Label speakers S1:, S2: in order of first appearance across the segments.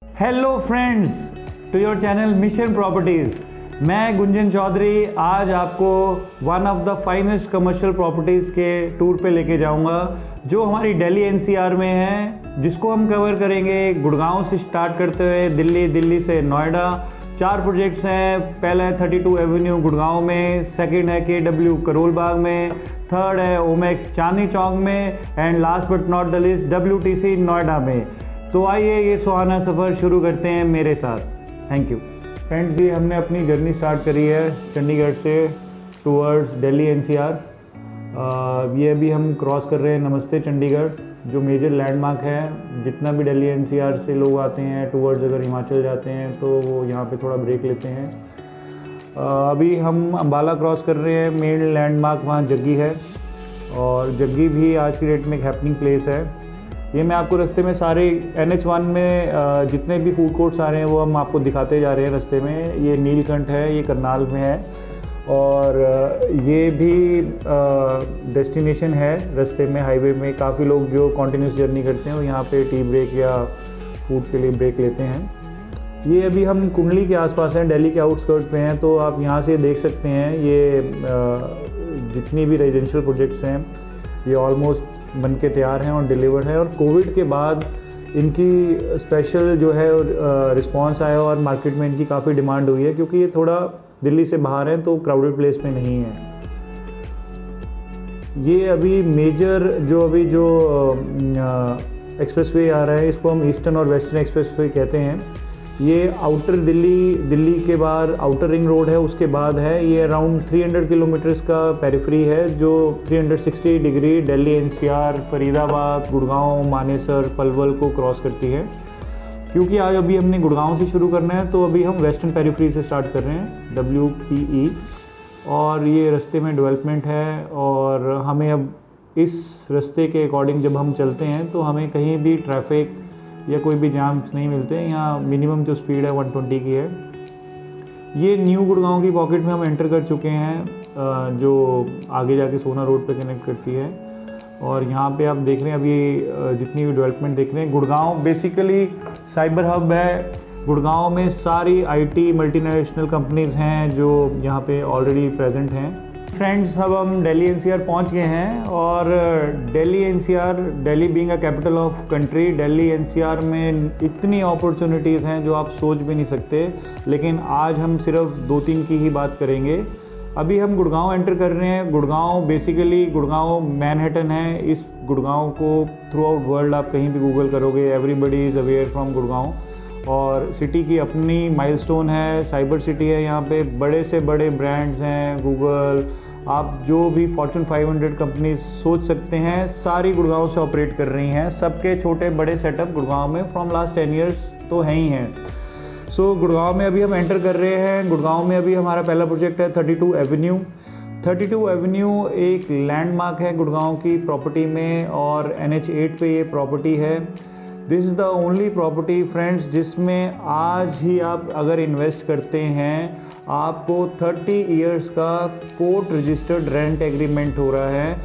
S1: Hello friends, to your channel mission properties. मैं गुंजन चौधरी आज आपको one of the finest commercial properties के tour पे लेके जाऊंगा जो हमारी दिल्ली एनसीआर में है, जिसको हम कवर करेंगे गुड़गांव से स्टार्ट करते हुए दिल्ली से नोएडा। 4 प्रोजेक्ट्स हैं। पहला है 32 एवेन्यू गुड़गांव में, सेकंड है KW करोल बाग में, थर्ड है ओमेक्स चांदनी चौक में and last but not the list WTC Noida में। तो आइए ये सुहाना सफ़र शुरू करते हैं मेरे साथ। थैंक यू फ्रेंड्स जी। हमने अपनी जर्नी स्टार्ट करी है चंडीगढ़ से टूवर्ड्स दिल्ली एनसीआर। ये अभी हम क्रॉस कर रहे हैं नमस्ते चंडीगढ़, जो मेजर लैंडमार्क है। जितना भी दिल्ली एनसीआर से लोग आते हैं टूवर्ड्स, अगर हिमाचल जाते हैं तो वो यहाँ पे थोड़ा ब्रेक लेते हैं। अभी हम अम्बाला क्रॉस कर रहे हैं। मेन लैंडमार्क वहाँ जग्गी है और जग्गी भी आज की डेट में एक हैपनिंग प्लेस है। ये मैं आपको रास्ते में सारे NH1 में जितने भी फूड कोर्ट्स आ रहे हैं वो हम आपको दिखाते जा रहे हैं रास्ते में। ये नीलकंठ है, ये करनाल में है और ये भी डेस्टिनेशन है रास्ते में। हाईवे में काफ़ी लोग जो कॉन्टिन्यूस जर्नी करते हैं वो यहाँ पे टी ब्रेक या फूड के लिए ब्रेक लेते हैं। ये अभी हम कुंडली के आसपास हैं, दिल्ली के आउटस्कर्ट पे हैं। तो आप यहाँ से देख सकते हैं ये जितनी भी रेजिडेंशियल प्रोजेक्ट्स हैं ये ऑलमोस्ट बन के तैयार हैं और डिलीवर है। और कोविड के बाद इनकी स्पेशल जो है रिस्पांस आया और मार्केट में इनकी काफ़ी डिमांड हुई है, क्योंकि ये थोड़ा दिल्ली से बाहर है तो क्राउडेड प्लेस में नहीं है। ये अभी मेजर जो एक्सप्रेसवे आ रहा है, इसको हम ईस्टर्न और वेस्टर्न एक्सप्रेसवे कहते हैं। ये आउटर दिल्ली के बाद आउटर रिंग रोड है, उसके बाद है। ये अराउंड 300 किलोमीटर्स का पेरिफेरी है जो 360 डिग्री दिल्ली एनसीआर, फरीदाबाद, गुड़गांव, मानेसर, पलवल को क्रॉस करती है। क्योंकि आज अभी हमने गुड़गांव से शुरू करना है तो अभी हम वेस्टर्न पेरिफेरी से स्टार्ट कर रहे हैं, WPE। और ये रास्ते में डेवलपमेंट है और हमें अब इस रास्ते के अकॉर्डिंग जब हम चलते हैं तो हमें कहीं भी ट्रैफिक या कोई भी जाम्स नहीं मिलते हैं। यहाँ मिनिमम जो स्पीड है 120 की है। ये न्यू गुड़गांव की पॉकेट में हम एंटर कर चुके हैं, जो आगे जाके सोना रोड पे कनेक्ट करती है। और यहाँ पे आप देख रहे हैं अभी जितनी भी डेवलपमेंट देख रहे हैं। गुड़गांव बेसिकली साइबर हब है। गुड़गांव में सारी IT मल्टीनेशनल कंपनीज़ हैं जो यहाँ पे ऑलरेडी प्रेजेंट हैं। फ्रेंड्स, अब हम दिल्ली एनसीआर पहुंच गए हैं और Delhi NCR, Delhi being a capital of country, Delhi NCR में इतनी अपॉर्चुनिटीज़ हैं जो आप सोच भी नहीं सकते। लेकिन आज हम सिर्फ 2-3 की ही बात करेंगे। अभी हम गुड़गांव एंटर कर रहे हैं। गुड़गांव बेसिकली गुड़गांव मैनहट्टन है। इस गुड़गांव को थ्रू आउट वर्ल्ड आप कहीं भी गूगल करोगे, everybody is aware from Gurgaon. और सिटी की अपनी माइलस्टोन है, साइबर सिटी है। यहाँ पे बड़े से बड़े ब्रांड्स हैं, गूगल, आप जो भी फॉर्चून 500 कंपनीज सोच सकते हैं सारी गुड़गांव से ऑपरेट कर रही हैं। सबके छोटे बड़े सेटअप गुड़गांव में फ्रॉम लास्ट 10 ईयर्स तो हैं ही हैं। सो गुड़गांव में अभी हम एंटर कर रहे हैं। गुड़गांव में अभी हमारा पहला प्रोजेक्ट है 32 एवेन्यू। 32 एवेन्यू एक लैंडमार्क है गुड़गांव की प्रॉपर्टी में और NH8 पे ये प्रॉपर्टी है। This is the only property friends जिसमें आज ही आप अगर इन्वेस्ट करते हैं आपको 30 इयर्स का कोर्ट रजिस्टर्ड रेंट एग्रीमेंट हो रहा है।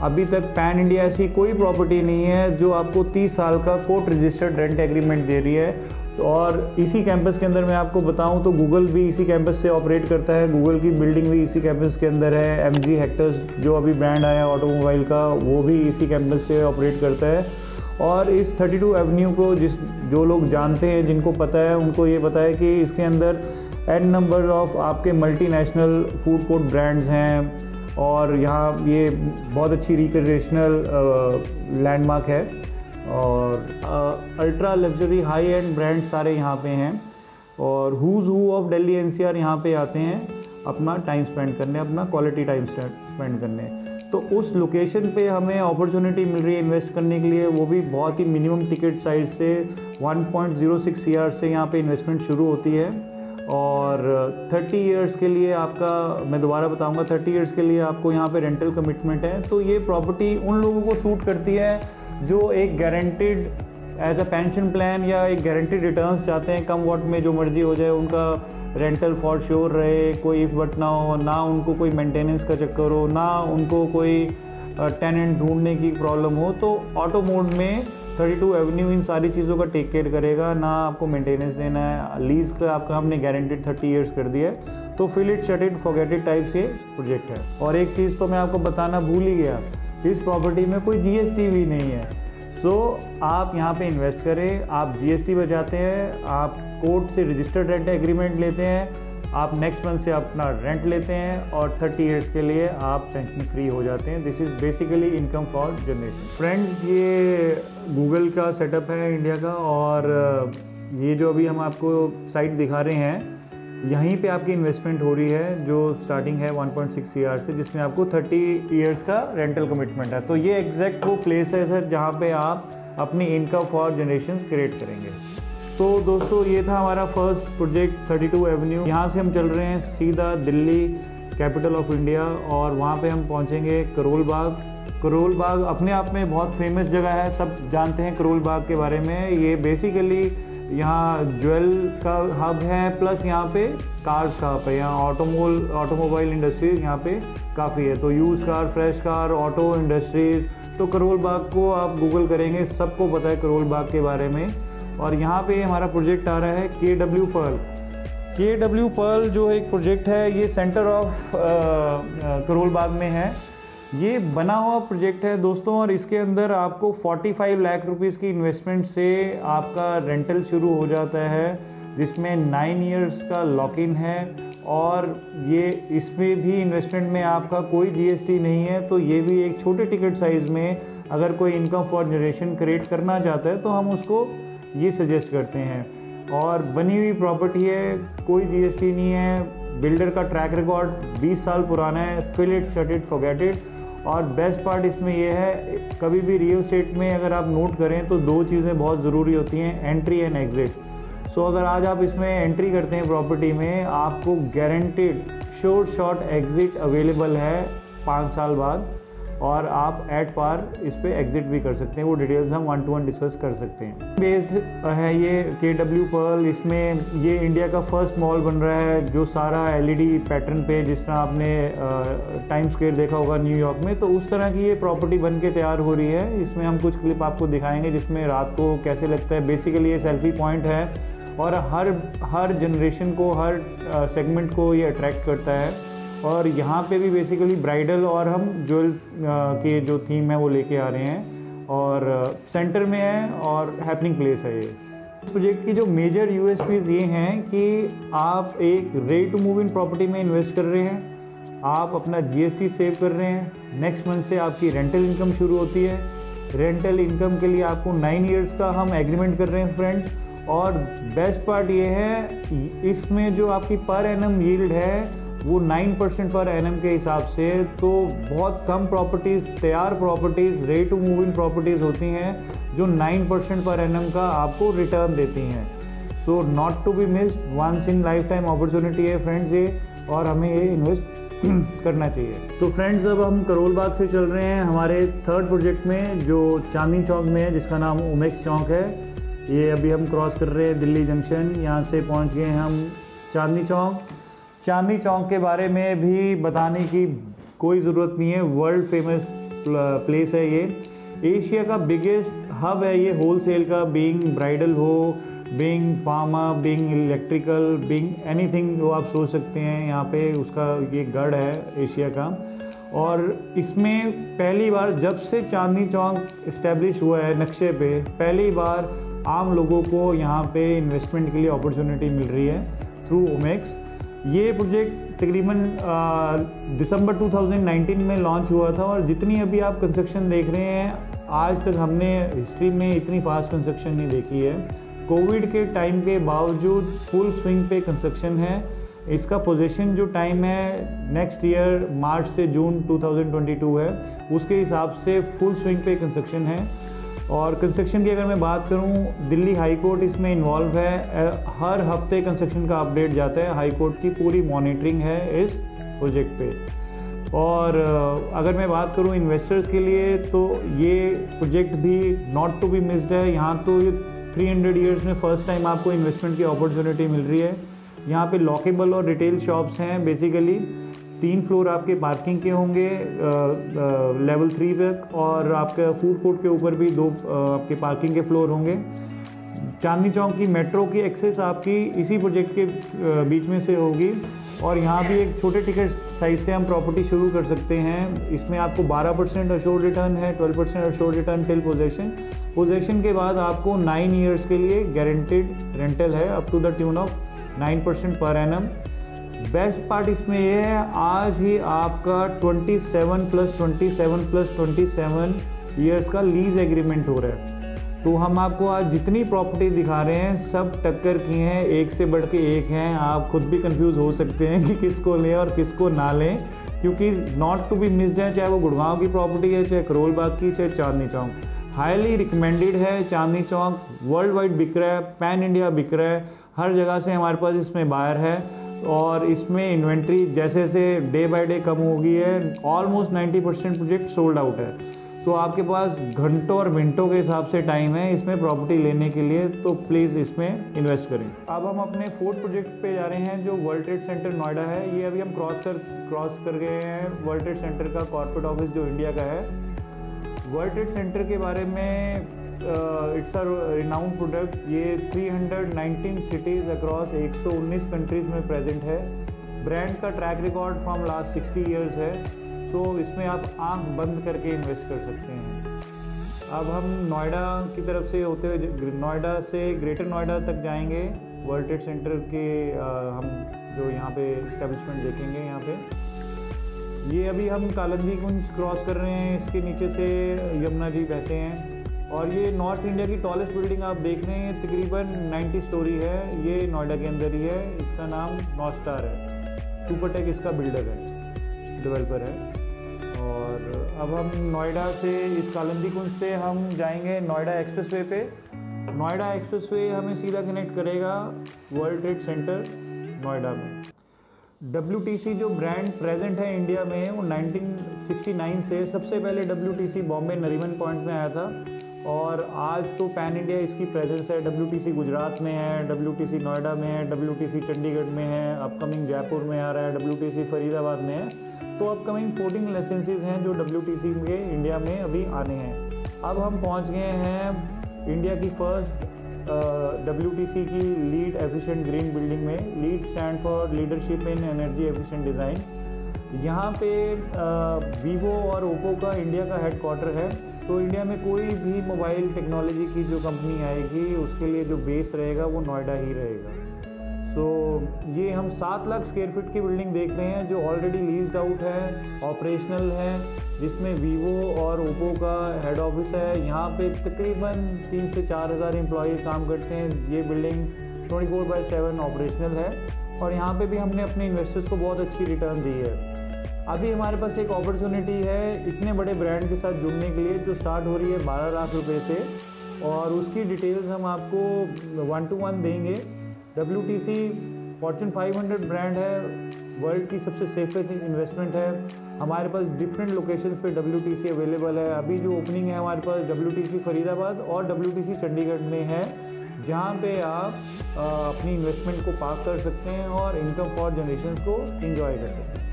S1: अभी तक पैन इंडिया ऐसी कोई प्रॉपर्टी नहीं है जो आपको 30 साल का कोर्ट रजिस्टर्ड रेंट एग्रीमेंट दे रही है। और इसी कैंपस के अंदर मैं आपको बताऊं तो गूगल भी इसी कैंपस से ऑपरेट करता है। गूगल की बिल्डिंग भी इसी कैंपस के अंदर है। MG हेक्टर्स जो अभी ब्रांड आया ऑटोमोबाइल का, वो भी इसी कैंपस से ऑपरेट करता है। और इस 32 एवेन्यू को जो लोग जानते हैं, जिनको पता है, उनको ये पता है कि इसके अंदर n नंबर ऑफ आपके मल्टीनेशनल फूड कोर्ट ब्रांड्स हैं और यहाँ ये बहुत अच्छी रिक्रिएशनल लैंडमार्क है। और ultra luxury high end brand सारे यहाँ पे हैं और who's who of Delhi NCR यहाँ पे आते हैं अपना टाइम स्पेंड करने, अपना क्वालिटी टाइम स्पेंड करने। तो उस लोकेशन पे हमें अपॉर्चुनिटी मिल रही है इन्वेस्ट करने के लिए, वो भी बहुत ही मिनिमम टिकट साइज से 1.06 CR से यहाँ पे इन्वेस्टमेंट शुरू होती है। और 30 इयर्स के लिए आपका, मैं दोबारा बताऊंगा, 30 इयर्स के लिए आपको यहाँ पे रेंटल कमिटमेंट है। तो ये प्रॉपर्टी उन लोगों को सूट करती है जो एक guaranteed as a pension plan या एक गारंटेड रिटर्न्स चाहते हैं। कम वॉट में जो मर्जी हो जाए, उनका रेंटल फॉर श्योर रहे, कोई इफ बट ना हो, ना उनको कोई मेंटेनेंस का चक्कर हो, ना उनको कोई टेनेंट ढूंढने की प्रॉब्लम हो। तो ऑटो मोड में 32 एवेन्यू इन सारी चीज़ों का टेक केयर करेगा, ना आपको मेंटेनेंस देना है, लीज का आपका हमने गारंटेड 30 ईयर्स कर दिया है। तो fill it, shut it, forget it type से प्रोजेक्ट है। और एक चीज़ तो मैं आपको बताना भूल ही गया, इस प्रॉपर्टी में कोई GST भी नहीं है। सो आप यहाँ पे इन्वेस्ट करें, आप GST बचाते हैं, आप कोर्ट से रजिस्टर्ड रेंट एग्रीमेंट लेते हैं, आप नेक्स्ट मंथ से अपना रेंट लेते हैं और 30 ईयर्स के लिए आप टेंशन फ्री हो जाते हैं। This is basically income for generation. Friends, ये गूगल का सेटअप है इंडिया का, और ये जो अभी हम आपको साइट दिखा रहे हैं, यहीं पे आपकी इन्वेस्टमेंट हो रही है, जो स्टार्टिंग है 1.6 CR से, जिसमें आपको 30 ईयर्स का रेंटल कमिटमेंट है। तो ये एग्जैक्ट वो प्लेस है सर जहाँ पे आप अपनी इनकम फॉर जनरेशन क्रिएट करेंगे। तो दोस्तों, ये था हमारा फर्स्ट प्रोजेक्ट 32 एवेन्यू। यहाँ से हम चल रहे हैं सीधा दिल्ली, कैपिटल ऑफ इंडिया, और वहाँ पे हम पहुँचेंगे करोल बाग। करोल बाग अपने आप में बहुत फेमस जगह है, सब जानते हैं करोल बाग के बारे में। ये बेसिकली यहाँ ज्वेल का हब है, प्लस यहाँ पे कार्स का हब है। यहाँ ऑटोमोबाइल इंडस्ट्रीज यहाँ पे काफ़ी है, तो use car, fresh car, auto industries. तो करोल बाग को आप गूगल करेंगे, सबको पता है करोल बाग के बारे में। और यहाँ पे हमारा प्रोजेक्ट आ रहा है KW पर्ल। KW पर्ल जो एक प्रोजेक्ट है, ये सेंटर ऑफ करोल बाग में है। ये बना हुआ प्रोजेक्ट है दोस्तों, और इसके अंदर आपको 45 लाख रुपीज़ की इन्वेस्टमेंट से आपका रेंटल शुरू हो जाता है, जिसमें 9 ईयर्स का लॉक इन है। और ये इसमें भी इन्वेस्टमेंट में आपका कोई GST नहीं है। तो ये भी एक छोटे टिकट साइज़ में अगर कोई इनकम फॉर जनरेशन क्रिएट करना चाहता है तो हम उसको ये सजेस्ट करते हैं। और बनी हुई प्रॉपर्टी है, कोई GST नहीं है, बिल्डर का ट्रैक रिकॉर्ड 20 साल पुराना है। Fill it, shut it, forget it. और बेस्ट पार्ट इसमें यह है, कभी भी रियल एस्टेट में अगर आप नोट करें तो 2 चीज़ें बहुत ज़रूरी होती हैं, एंट्री एंड एग्जिट। सो अगर आज आप इसमें एंट्री करते हैं प्रॉपर्टी में, आपको guaranteed sure shot exit available है 5 साल बाद, और आप एट पार इस पे एग्जिट भी कर सकते हैं। वो डिटेल्स हम 1-to-1 डिस्कस कर सकते हैं। बेस्ड है ये KW पर्ल। इसमें ये इंडिया का फर्स्ट मॉल बन रहा है जो सारा LED पैटर्न पे, जिस तरह आपने टाइम स्क्वायर देखा होगा न्यूयॉर्क में, तो उस तरह की ये प्रॉपर्टी बन के तैयार हो रही है। इसमें हम कुछ क्लिप आपको दिखाएंगे जिसमें रात को कैसे लगता है। बेसिकली ये सेल्फी पॉइंट है, और हर जनरेशन को, हर सेगमेंट को ये अट्रैक्ट करता है। और यहाँ पे भी बेसिकली ब्राइडल और हम ज्वेल के जो थीम है वो लेके आ रहे हैं, और सेंटर में है और हैपनिंग प्लेस है ये। इस प्रोजेक्ट की जो मेजर USPs ये हैं कि आप एक ready to move in property में इन्वेस्ट कर रहे हैं, आप अपना GST सेव कर रहे हैं, नेक्स्ट मंथ से आपकी रेंटल इनकम शुरू होती है। रेंटल इनकम के लिए आपको 9 ईयर्स का हम एग्रीमेंट कर रहे हैं फ्रेंड्स। और बेस्ट पार्ट ये है, इसमें जो आपकी पर एनम यील्ड है वो 9% पर एनम के हिसाब से। तो बहुत कम प्रॉपर्टीज़, तैयार properties, ready to move in properties होती हैं जो 9% पर एनम का आपको रिटर्न देती हैं। So not to be missed, once in lifetime opportunity है फ्रेंड्स ये, और हमें ये इन्वेस्ट करना चाहिए। तो फ्रेंड्स, अब हम करोल बाग से चल रहे हैं हमारे थर्ड प्रोजेक्ट में, जो चांदनी चौक में है, जिसका नाम ओमेक्स चौक है। ये अभी हम क्रॉस कर रहे हैं दिल्ली जंक्शन, यहाँ से पहुँच गए हम चांदनी चौक। चांदनी चौक के बारे में भी बताने की कोई ज़रूरत नहीं है, वर्ल्ड फेमस प्लेस है ये। एशिया का बिगेस्ट हब है ये होलसेल का, बीइंग ब्राइडल हो, being pharma, being electrical, being anything जो आप सोच सकते हैं, यहाँ पे उसका ये गढ़ है एशिया का। और इसमें पहली बार जब से चांदनी चौक इस्टेब्लिश हुआ है नक्शे पे, पहली बार आम लोगों को यहाँ पे इन्वेस्टमेंट के लिए अपॉर्चुनिटी मिल रही है थ्रू ओमेक्स। ये प्रोजेक्ट तकरीबन दिसंबर 2019 में लॉन्च हुआ था, और जितनी अभी आप कंस्ट्रक्शन देख रहे हैं, आज तक हमने हिस्ट्री में इतनी फास्ट कंस्ट्रक्शन नहीं देखी है। कोविड के टाइम के बावजूद फुल स्विंग पे कंस्ट्रक्शन है। इसका पोजीशन जो टाइम है नेक्स्ट ईयर मार्च से जून 2022 है, उसके हिसाब से फुल स्विंग पे कंस्ट्रक्शन है। और कंस्ट्रक्शन की अगर मैं बात करूं, दिल्ली हाई कोर्ट इसमें इन्वॉल्व है। हर हफ्ते कंस्ट्रक्शन का अपडेट जाता है, हाई कोर्ट की पूरी मॉनिटरिंग है इस प्रोजेक्ट पे। और अगर मैं बात करूं इन्वेस्टर्स के लिए, तो ये प्रोजेक्ट भी नॉट टू बी मिस्ड है। यहाँ तो ये 300 ईयर्स में फर्स्ट टाइम आपको इन्वेस्टमेंट की अपॉर्चुनिटी मिल रही है। यहाँ पे लॉकेबल और रिटेल शॉप्स हैं बेसिकली। 3 फ्लोर आपके पार्किंग के होंगे लेवल 3 तक, और आपके फूड कोर्ट के ऊपर भी 2 आपके पार्किंग के फ्लोर होंगे। चांदनी चौक की मेट्रो की एक्सेस आपकी इसी प्रोजेक्ट के बीच में से होगी, और यहाँ भी एक छोटे टिकट साइज से हम प्रॉपर्टी शुरू कर सकते हैं। इसमें आपको 12% अश्योर्ड रिटर्न है, 12% अश्योर्ड रिटर्न टिल पोजेशन के बाद आपको 9 ईयर्स के लिए गारंटेड रेंटल है up to the tune of 9% per annum. Best part इसमें यह है, आज ही आपका 27+27+27 ईयर्स का लीज एग्रीमेंट हो रहा है। तो हम आपको आज जितनी प्रॉपर्टी दिखा रहे हैं सब टक्कर की हैं, एक से बढ़ के एक हैं। आप खुद भी कंफ्यूज हो सकते हैं कि किसको लें और किसको ना लें, क्योंकि नॉट टू बी मिस्ड है, चाहे वो गुड़गांव की प्रॉपर्टी है, चाहे करोल बाग की, चाहे चांदनी चौक। हाईली रिकमेंडेड है चांदनी चौक, वर्ल्ड वाइड बिक रहा है, पैन इंडिया बिक रहा है, हर जगह से हमारे पास इसमें बायर है, और इसमें इन्वेंट्री जैसे जैसे डे बाय डे कम हो गई है। ऑलमोस्ट 90% प्रोजेक्ट सोल्ड आउट है। तो आपके पास घंटों और मिनटों के हिसाब से टाइम है इसमें प्रॉपर्टी लेने के लिए, तो प्लीज़ इसमें इन्वेस्ट करें। अब हम अपने 4th प्रोजेक्ट पे जा रहे हैं जो वर्ल्ड ट्रेड सेंटर नोएडा है। ये अभी हम क्रॉस कर गए हैं वर्ल्ड ट्रेड सेंटर का कॉर्पोरेट ऑफिस जो इंडिया का है। वर्ल्ड ट्रेड सेंटर के बारे में इट्स अ रिनाउंड प्रोडक्ट। ये 319 सिटीज़ अक्रॉस 119 कंट्रीज़ में प्रेजेंट है। ब्रांड का track record from last 60 years है। तो इसमें आप आंख बंद करके इन्वेस्ट कर सकते हैं। अब हम नोएडा की तरफ से होते हुए नोएडा से ग्रेटर नोएडा तक जाएंगे। वर्ल्ड ट्रेड सेंटर के हम जो यहाँ पे इस्टेब्लिशमेंट देखेंगे। यहाँ पे ये अभी हम कालंदी कुंज क्रॉस कर रहे हैं, इसके नीचे से यमुना जी बहते हैं, और ये नॉर्थ इंडिया की टॉलेस्ट बिल्डिंग आप देख रहे हैं, तकरीबन 90 स्टोरी है। ये नोएडा के अंदर ही है, इसका नाम नॉर्थ स्टार है। सुपरटेक इसका बिल्डर है, डेवलपर है। और अब हम नोएडा से इस कालंदी कुंज से हम जाएंगे नोएडा एक्सप्रेसवे पे। नोएडा एक्सप्रेसवे हमें सीधा कनेक्ट करेगा वर्ल्ड ट्रेड सेंटर नोएडा में। WTC जो ब्रांड प्रेजेंट है इंडिया में, वो 1969 से सबसे पहले WTC बॉम्बे नरीमन पॉइंट में आया था, और आज तो पैन इंडिया इसकी प्रेजेंस है। WTC गुजरात में है, WTC नोएडा में है, WTC चंडीगढ़ में है, अपकमिंग जयपुर में आ रहा है, WTC फरीदाबाद में है। तो अपकमिंग 14 लाइसेंसेज हैं जो WTC के इंडिया में अभी आने हैं। अब हम पहुंच गए हैं इंडिया की फर्स्ट WTC की लीड एफिशिएंट ग्रीन बिल्डिंग में। Lead stand for leadership in energy efficient design. यहाँ पे वीवो और ओप्पो का इंडिया का हेडक्वार्टर है। तो इंडिया में कोई भी मोबाइल टेक्नोलॉजी की जो कंपनी आएगी उसके लिए जो बेस रहेगा वो नोएडा ही रहेगा। तो ये हम 7 लाख स्क्वायर फीट की बिल्डिंग देख रहे हैं जो ऑलरेडी लीज्ड आउट है, ऑपरेशनल है, जिसमें वीवो और ओप्पो का हेड ऑफिस है। यहाँ पे तकरीबन 3 से 4 हज़ार एम्प्लॉय काम करते हैं। ये बिल्डिंग 24/7 ऑपरेशनल है, और यहाँ पे भी हमने अपने इन्वेस्टर्स को बहुत अच्छी रिटर्न दी है। अभी हमारे पास एक अपॉर्चुनिटी है इतने बड़े ब्रांड के साथ जुड़ने के लिए, जो स्टार्ट हो रही है 12 लाख रुपए से, और उसकी डिटेल्स हम आपको 1-to-1 देंगे। WTC फॉर्च्यून 500 ब्रांड है, वर्ल्ड की सबसे सेफेस्ट इन्वेस्टमेंट है। हमारे पास डिफरेंट लोकेशंस पे WTC अवेलेबल है। अभी जो ओपनिंग है हमारे पास WTC फरीदाबाद और WTC चंडीगढ़ में है, जहाँ पे आप अपनी इन्वेस्टमेंट को पार्क कर सकते हैं और इनकम फॉर जनरेशन को एंजॉय कर सकते हैं।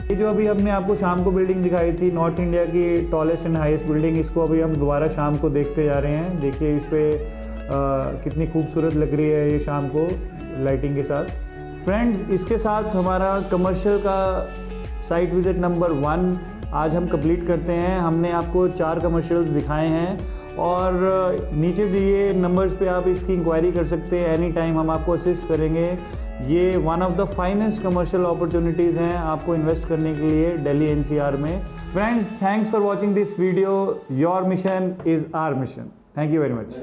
S1: ये जो अभी हमने आपको शाम को बिल्डिंग दिखाई थी, नॉर्थ इंडिया की टॉलेस्ट एंड हाईएस्ट बिल्डिंग, इसको अभी हम दोबारा शाम को देखते जा रहे हैं। देखिए इस पर कितनी खूबसूरत लग रही है ये शाम को लाइटिंग के साथ। फ्रेंड्स, इसके साथ हमारा कमर्शियल का साइट विजिट नंबर 1 आज हम कंप्लीट करते हैं। हमने आपको 4 कमर्शियल्स दिखाए हैं, और नीचे दिए नंबर्स पे आप इसकी इंक्वायरी कर सकते हैं। एनी टाइम हम आपको असिस्ट करेंगे। ये one of the finest commercial opportunities हैं आपको इन्वेस्ट करने के लिए दिल्ली NCR में। Friends, thanks for watching this video. Your mission is our mission. Thank you very much.